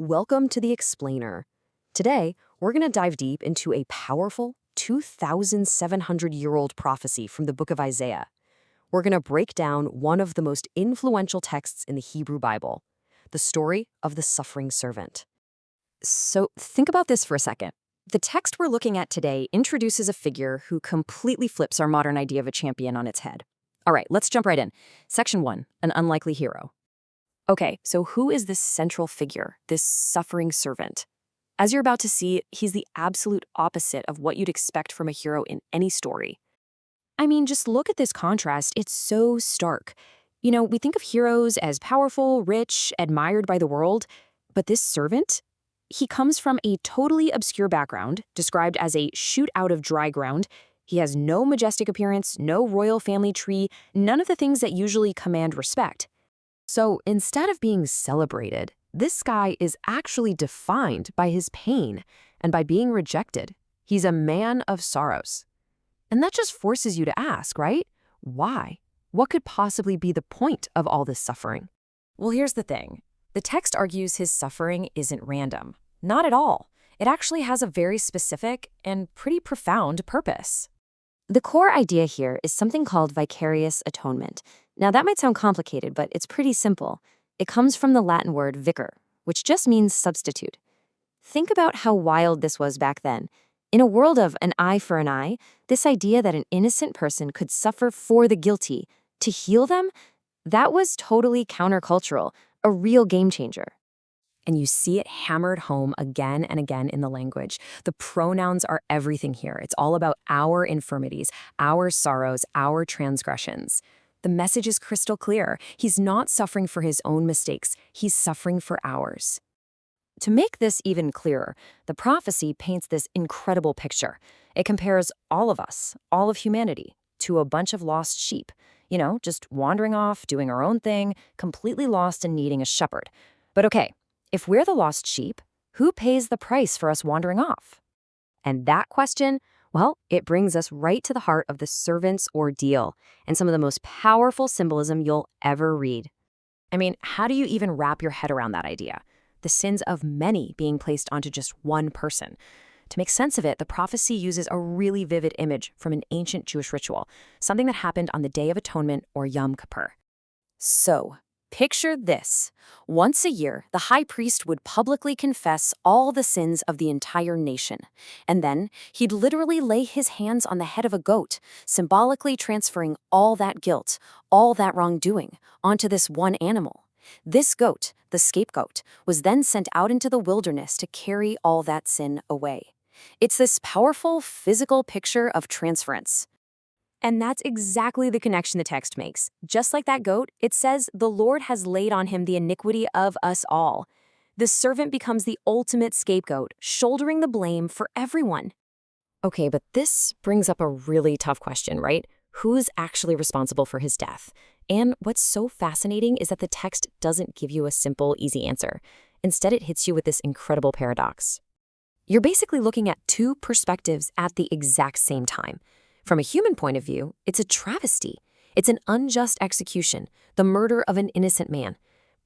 Welcome to The Explainer. Today, we're going to dive deep into a powerful 2,700-year-old prophecy from the book of Isaiah. We're going to break down one of the most influential texts in the Hebrew Bible, the story of the suffering servant. So think about this for a second. The text we're looking at today introduces a figure who completely flips our modern idea of a champion on its head. All right, let's jump right in. Section 1, an unlikely hero. Okay, so who is this central figure, this suffering servant? As you're about to see, he's the absolute opposite of what you'd expect from a hero in any story. I mean, just look at this contrast. It's so stark. You know, we think of heroes as powerful, rich, admired by the world, but this servant? He comes from a totally obscure background, described as a shoot out of dry ground. He has no majestic appearance, no royal family tree, none of the things that usually command respect. So instead of being celebrated, this guy is actually defined by his pain and by being rejected. He's a man of sorrows. And that just forces you to ask, right? Why? What could possibly be the point of all this suffering? Well, here's the thing. The text argues his suffering isn't random. Not at all. It actually has a very specific and pretty profound purpose. The core idea here is something called vicarious atonement. Now, that might sound complicated, but it's pretty simple. It comes from the Latin word vicar, which just means substitute. Think about how wild this was back then. In a world of an eye for an eye, this idea that an innocent person could suffer for the guilty to heal them, that was totally countercultural, a real game changer. And you see it hammered home again and again in the language. The pronouns are everything here. It's all about our infirmities, our sorrows, our transgressions. The message is crystal clear. He's not suffering for his own mistakes. He's suffering for ours. To make this even clearer, the prophecy paints this incredible picture. It compares all of us, all of humanity, to a bunch of lost sheep. You know, just wandering off, doing our own thing, completely lost and needing a shepherd. But okay, if we're the lost sheep, who pays the price for us wandering off? And that question, well, it brings us right to the heart of the servant's ordeal and some of the most powerful symbolism you'll ever read. I mean, how do you even wrap your head around that idea? The sins of many being placed onto just one person. To make sense of it, the prophecy uses a really vivid image from an ancient Jewish ritual, something that happened on the Day of Atonement or Yom Kippur. So, picture this. Once a year, the high priest would publicly confess all the sins of the entire nation. And then, he'd literally lay his hands on the head of a goat, symbolically transferring all that guilt, all that wrongdoing, onto this one animal. This goat, the scapegoat, was then sent out into the wilderness to carry all that sin away. It's this powerful physical picture of transference. And that's exactly the connection the text makes. Just like that goat, it says the Lord has laid on him the iniquity of us all. The servant becomes the ultimate scapegoat, shouldering the blame for everyone. Okay, but this brings up a really tough question, right? Who's actually responsible for his death? And what's so fascinating is that the text doesn't give you a simple, easy answer. Instead, it hits you with this incredible paradox. You're basically looking at two perspectives at the exact same time. From a human point of view, it's a travesty. It's an unjust execution, the murder of an innocent man.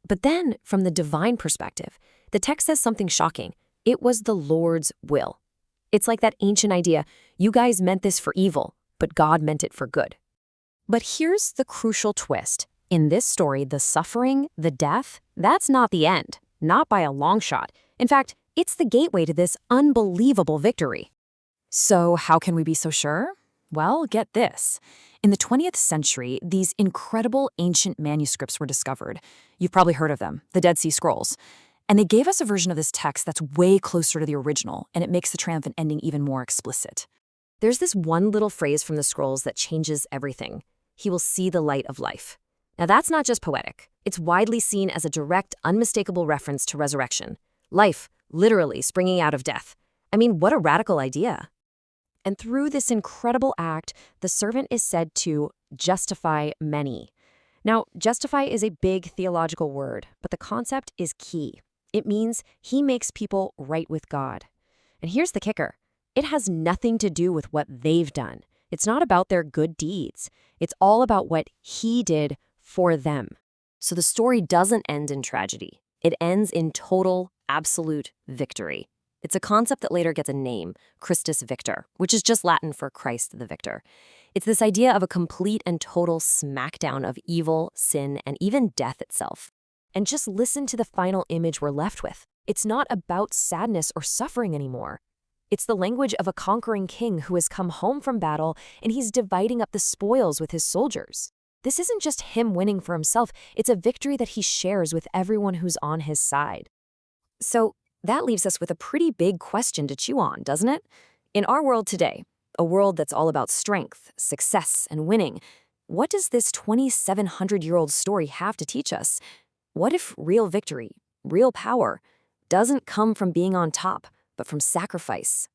But then, from the divine perspective, the text says something shocking. It was the Lord's will. It's like that ancient idea, you guys meant this for evil, but God meant it for good. But here's the crucial twist. In this story, the suffering, the death, that's not the end. Not by a long shot. In fact, it's the gateway to this unbelievable victory. So how can we be so sure? Well, get this. In the 20th century, these incredible ancient manuscripts were discovered. You've probably heard of them, the Dead Sea Scrolls. And they gave us a version of this text that's way closer to the original, and it makes the triumphant ending even more explicit. There's this one little phrase from the scrolls that changes everything. He will see the light of life. Now that's not just poetic. It's widely seen as a direct, unmistakable reference to resurrection. Life, literally springing out of death. I mean, what a radical idea. And through this incredible act, the servant is said to justify many. Now, justify is a big theological word, but the concept is key. It means he makes people right with God. And here's the kicker. It has nothing to do with what they've done. It's not about their good deeds. It's all about what he did for them. So the story doesn't end in tragedy. It ends in total absolute victory. It's a concept that later gets a name, Christus Victor, which is just Latin for Christ the Victor. It's this idea of a complete and total smackdown of evil, sin, and even death itself. And just listen to the final image we're left with. It's not about sadness or suffering anymore. It's the language of a conquering king who has come home from battle and he's dividing up the spoils with his soldiers. This isn't just him winning for himself, it's a victory that he shares with everyone who's on his side. So that leaves us with a pretty big question to chew on, doesn't it? In our world today, a world that's all about strength, success, and winning, what does this 2,700-year-old story have to teach us? What if real victory, real power, doesn't come from being on top, but from sacrifice,